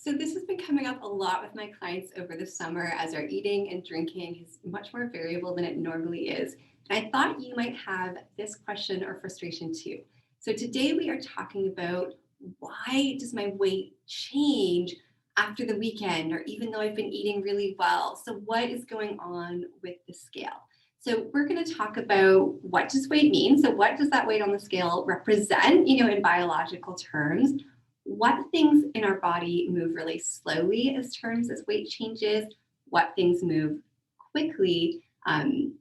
So this has been coming up a lot with my clients over the summer as our eating and drinking is much more variable than it normally is. And I thought you might have this question or frustration too. So today we are talking about why does my weight change after the weekend or even though I've been eating really well? So what is going on with the scale? So we're going to talk about what does weight mean? So what does that weight on the scale represent, in biological terms? What things in our body move really slowly as terms as weight changes, what things move quickly, and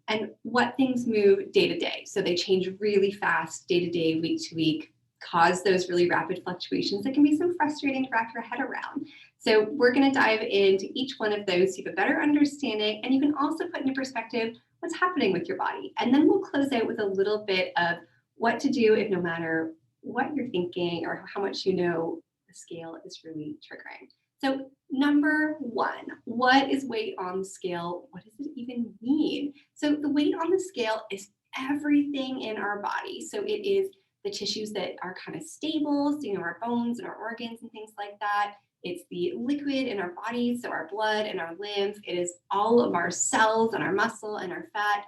what things move day to day. So they change really fast day to day, week to week, cause those really rapid fluctuations that can be so frustrating to wrap your head around. So we're going to dive into each one of those so you have a better understanding, and you can also put into perspective what's happening with your body. And then we'll close out with a little bit of what to do if no matter what you're thinking or how much the scale is really triggering. So number one, what is weight on the scale? What does it even mean? So the weight on the scale is everything in our body. So it is the tissues that are kind of stable, so our bones and our organs and things like that. It's the liquid in our bodies, so our blood and our lymph. It is all of our cells and our muscle and our fat.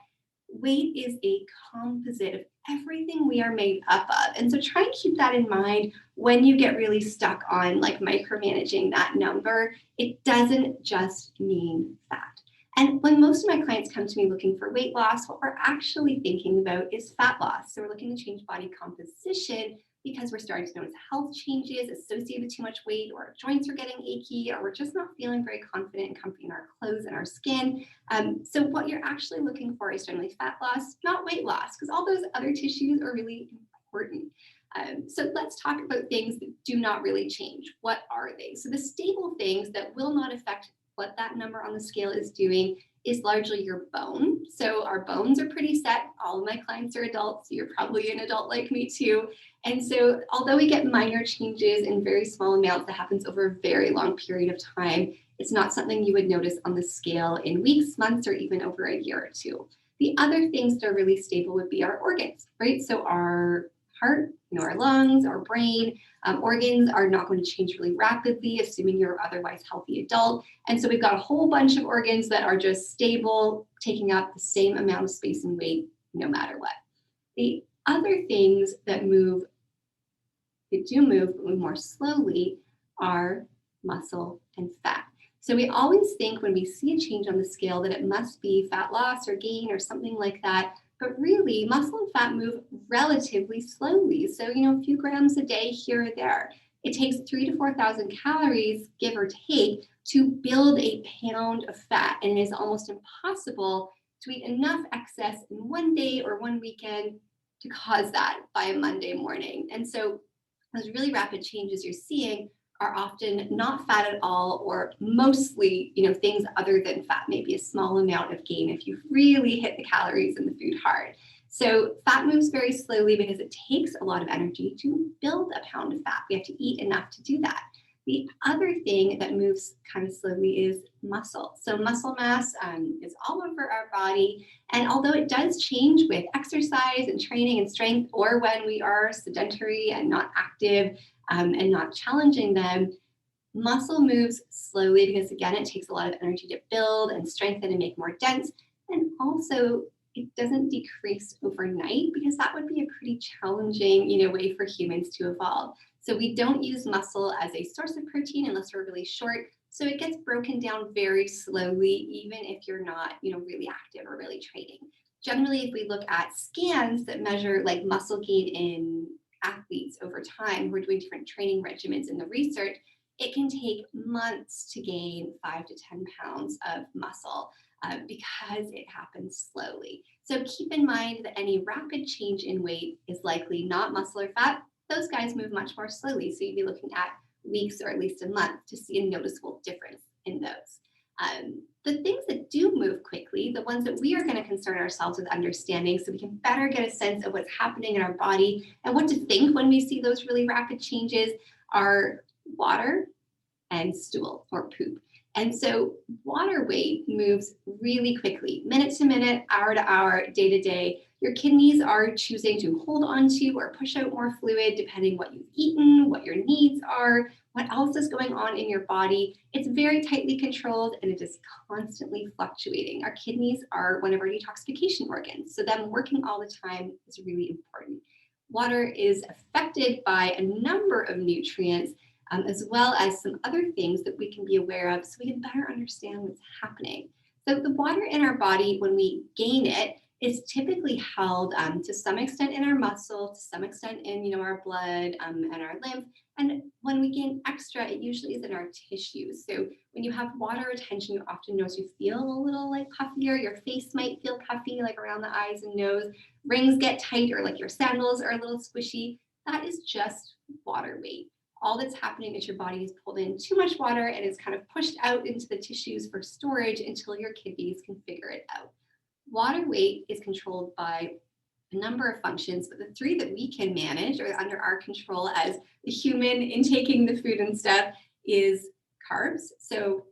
Weight is a composite of everything we are made up of. And so try and keep that in mind when you get really stuck on like micromanaging that number. It doesn't just mean fat. And when most of my clients come to me looking for weight loss, what we're actually thinking about is fat loss. So we're looking to change body composition because we're starting to notice health changes associated with too much weight, or our joints are getting achy, or we're just not feeling very confident and comfy in our clothes and our skin. So what you're actually looking for is generally fat loss, not weight loss, because all those other tissues are really important. So let's talk about things that do not really change. What are they? So the stable things that will not affect what that number on the scale is doing is largely your bone. So our bones are pretty set. All of my clients are adults. So you're probably an adult like me too. And so although we get minor changes in very small amounts that happens over a very long period of time, it's not something you would notice on the scale in weeks, months, or even over a year or two. The other things that are really stable would be our organs, right? So our heart, our lungs, our brain, organs are not going to change really rapidly, assuming you're an otherwise healthy adult. And so we've got a whole bunch of organs that are just stable, taking up the same amount of space and weight no matter what. The other things that move more slowly are muscle and fat. So we always think when we see a change on the scale that it must be fat loss or gain or something like that. But really, muscle and fat move relatively slowly. So, a few grams a day here or there. It takes 3,000 to 4,000 calories, give or take, to build a pound of fat. And it is almost impossible to eat enough excess in one day or one weekend to cause that by a Monday morning. And so those really rapid changes you're seeing are often not fat at all, or mostly, things other than fat, maybe a small amount of gain if you really hit the calories and the food hard. So fat moves very slowly because it takes a lot of energy to build a pound of fat. We have to eat enough to do that. The other thing that moves kind of slowly is muscle. So muscle mass is all over our body. And although it does change with exercise and training and strength, or when we are sedentary and not active, and not challenging them, muscle moves slowly because, again, it takes a lot of energy to build and strengthen and make more dense. And also, it doesn't decrease overnight because that would be a pretty challenging, way for humans to evolve. So we don't use muscle as a source of protein unless we're really short. So it gets broken down very slowly, even if you're not, really active or really training. Generally, if we look at scans that measure like muscle gain in athletes over time who are doing different training regimens in the research, it can take months to gain 5 to 10 pounds of muscle because it happens slowly. So keep in mind that any rapid change in weight is likely not muscle or fat. Those guys move much more slowly. So you'd be looking at weeks or at least a month to see a noticeable difference in those. The things that do move quickly, the ones that we are going to concern ourselves with understanding so we can better get a sense of what's happening in our body and what to think when we see those really rapid changes, are water and stool or poop. And so water weight moves really quickly, minute to minute, hour to hour, day to day. Your kidneys are choosing to hold on to or push out more fluid depending what you've eaten, what your needs are, what else is going on in your body. It's very tightly controlled and it is constantly fluctuating. Our kidneys are one of our detoxification organs, so them working all the time is really important. Water is affected by a number of nutrients, as well as some other things that we can be aware of so we can better understand what's happening. So the water in our body, when we gain it, is typically held to some extent in our muscle, to some extent in our blood and our lymph. And when we gain extra, it usually is in our tissues. So when you have water retention, you often notice you feel a little like puffier. Your face might feel puffy, like around the eyes and nose. Rings get tight, or like your sandals are a little squishy. That is just water weight. All that's happening is your body has pulled in too much water and is kind of pushed out into the tissues for storage until your kidneys can figure it out. Water weight is controlled by a number of functions, but the three that we can manage or under our control as the human intaking the food and stuff is carbs. So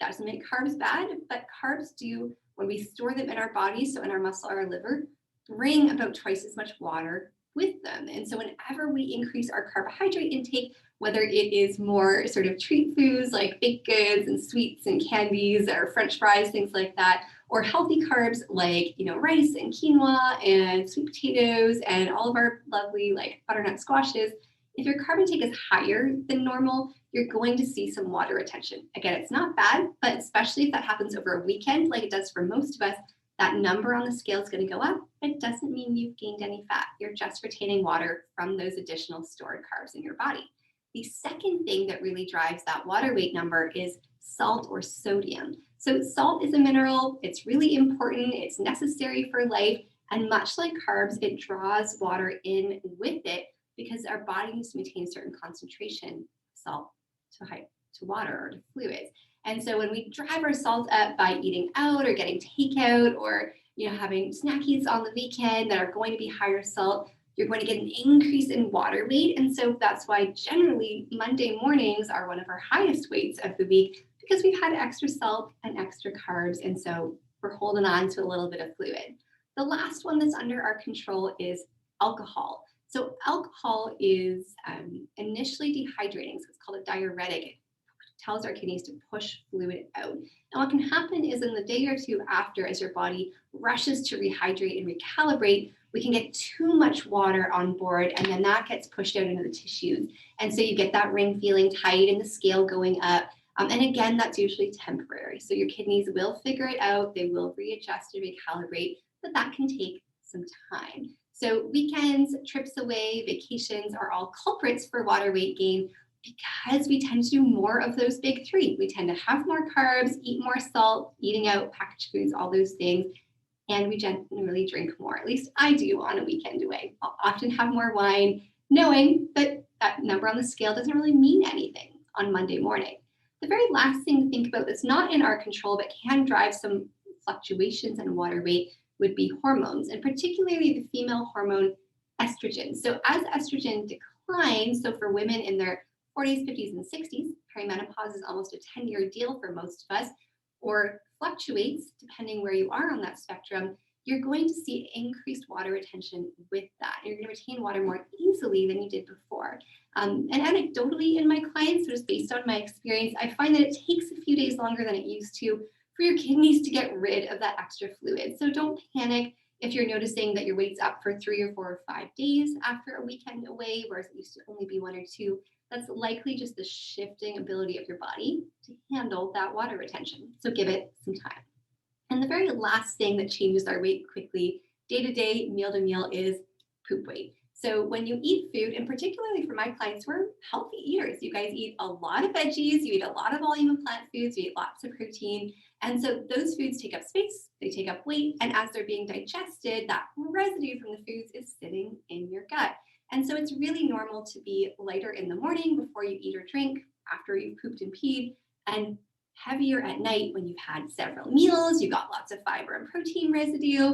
that doesn't make carbs bad, but carbs do, when we store them in our body, so in our muscle or our liver, bring about twice as much water with them. And so whenever we increase our carbohydrate intake, whether it is more sort of treat foods like baked goods and sweets and candies or French fries, things like that, or healthy carbs like rice and quinoa and sweet potatoes and all of our lovely like butternut squashes, if your carb intake is higher than normal, you're going to see some water retention. Again, it's not bad, but especially if that happens over a weekend, like it does for most of us, that number on the scale is going to go up. It doesn't mean you've gained any fat. You're just retaining water from those additional stored carbs in your body. The second thing that really drives that water weight number is salt or sodium. So salt is a mineral. It's really important. It's necessary for life. And much like carbs, it draws water in with it because our body needs to maintain a certain concentration of salt to water or to fluids. And so when we drive our salt up by eating out or getting takeout or having snackies on the weekend that are going to be higher salt, you're going to get an increase in water weight. And so that's why generally Monday mornings are one of our highest weights of the week, because we've had extra salt and extra carbs. And so we're holding on to a little bit of fluid. The last one that's under our control is alcohol. So alcohol is initially dehydrating. So it's called a diuretic. It tells our kidneys to push fluid out. And what can happen is in the day or two after, as your body rushes to rehydrate and recalibrate, we can get too much water on board, and then that gets pushed out into the tissues. And so you get that ring feeling tight and the scale going up. And again, that's usually temporary. So your kidneys will figure it out. They will readjust and recalibrate, but that can take some time. So weekends, trips away, vacations are all culprits for water weight gain because we tend to do more of those big three. We tend to have more carbs, eat more salt, eating out, packaged foods, all those things. And we generally drink more. At least I do on a weekend away. I'll often have more wine, knowing that that number on the scale doesn't really mean anything on Monday morning. The very last thing to think about that's not in our control but can drive some fluctuations in water weight would be hormones, and particularly the female hormone estrogen. So as estrogen declines, so for women in their 40s, 50s, and 60s, perimenopause is almost a 10-year deal for most of us, or fluctuates depending where you are on that spectrum, you're going to see increased water retention with that. You're going to retain water more easily than you did before. And anecdotally in my clients, so just based on my experience, I find that it takes a few days longer than it used to for your kidneys to get rid of that extra fluid. So don't panic if you're noticing that your weight's up for 3 or 4 or 5 days after a weekend away, whereas it used to only be 1 or 2. That's likely just the shifting ability of your body to handle that water retention. So give it some time. And the very last thing that changes our weight quickly, day to day, meal to meal, is poop weight. So when you eat food, and particularly for my clients, we're healthy eaters. You guys eat a lot of veggies, you eat a lot of volume of plant foods, you eat lots of protein. And so those foods take up space, they take up weight, and as they're being digested, that residue from the foods is sitting in your gut. And so it's really normal to be lighter in the morning before you eat or drink, after you've pooped and peed, and heavier at night when you've had several meals, you've got lots of fiber and protein residue,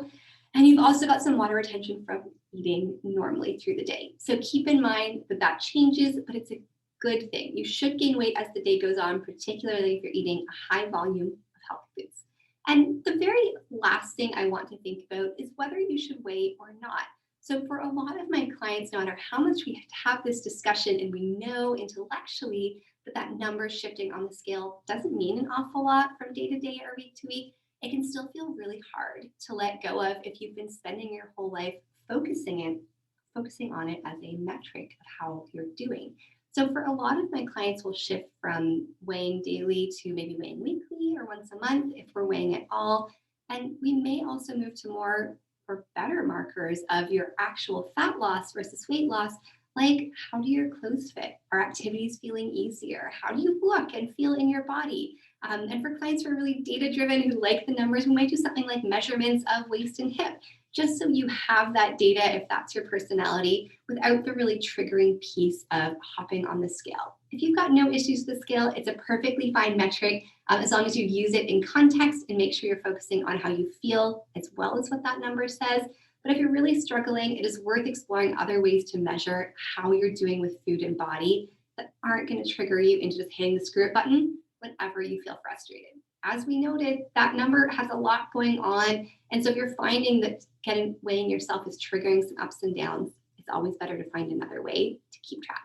and you've also got some water retention from eating normally through the day. So keep in mind that that changes, but it's a good thing. You should gain weight as the day goes on, particularly if you're eating a high volume of healthy foods. And the very last thing I want to think about is whether you should weigh or not. So for a lot of my clients, no matter how much we have this discussion and we know intellectually that that number shifting on the scale doesn't mean an awful lot from day to day or week to week, it can still feel really hard to let go of if you've been spending your whole life focusing on it as a metric of how you're doing. So for a lot of my clients, we'll shift from weighing daily to maybe weighing weekly or once a month if we're weighing at all. And we may also move to more or better markers of your actual fat loss versus weight loss, like how do your clothes fit? Are activities feeling easier? How do you look and feel in your body? And for clients who are really data driven, who like the numbers, we might do something like measurements of waist and hip, just so you have that data if that's your personality, without the really triggering piece of hopping on the scale. If you've got no issues with the scale, it's a perfectly fine metric as long as you use it in context and make sure you're focusing on how you feel as well as what that number says. But if you're really struggling, it is worth exploring other ways to measure how you're doing with food and body that aren't going to trigger you into just hitting the screw it button whenever you feel frustrated. As we noted, that number has a lot going on. And so if you're finding that weighing yourself is triggering some ups and downs, it's always better to find another way to keep track.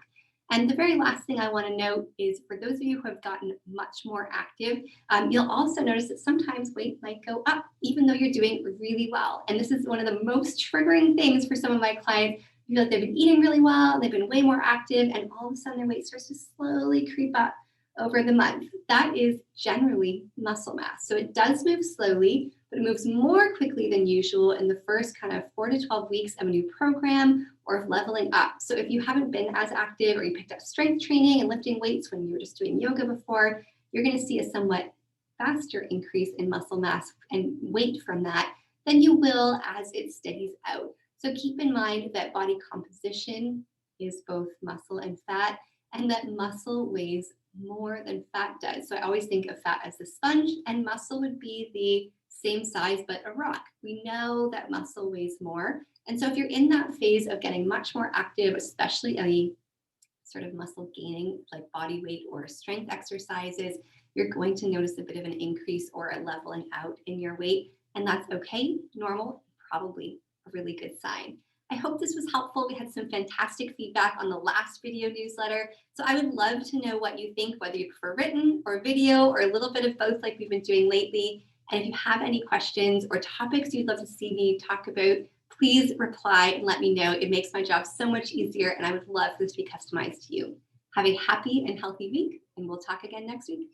And the very last thing I want to note is for those of you who have gotten much more active, you'll also notice that sometimes weight might go up, even though you're doing really well. And this is one of the most triggering things for some of my clients. You feel like they've been eating really well, they've been way more active, and all of a sudden their weight starts to slowly creep up over the month. That is generally muscle mass. So it does move slowly, but it moves more quickly than usual in the first kind of 4 to 12 weeks of a new program or of leveling up. So if you haven't been as active or you picked up strength training and lifting weights when you were just doing yoga before, you're going to see a somewhat faster increase in muscle mass and weight from that than you will as it steadies out. So keep in mind that body composition is both muscle and fat, and that muscle weighs more than fat does. So I always think of fat as the sponge, and muscle would be the same size but a rock. We know that muscle weighs more. And so if you're in that phase of getting much more active, especially any sort of muscle gaining like body weight or strength exercises, you're going to notice a bit of an increase or a leveling out in your weight. And that's okay, normal, probably a really good sign. I hope this was helpful. We had some fantastic feedback on the last video newsletter. So I would love to know what you think, whether you prefer written or video or a little bit of both like we've been doing lately. And if you have any questions or topics you'd love to see me talk about, please reply and let me know. It makes my job so much easier, and I would love for this to be customized to you. Have a happy and healthy week, and we'll talk again next week.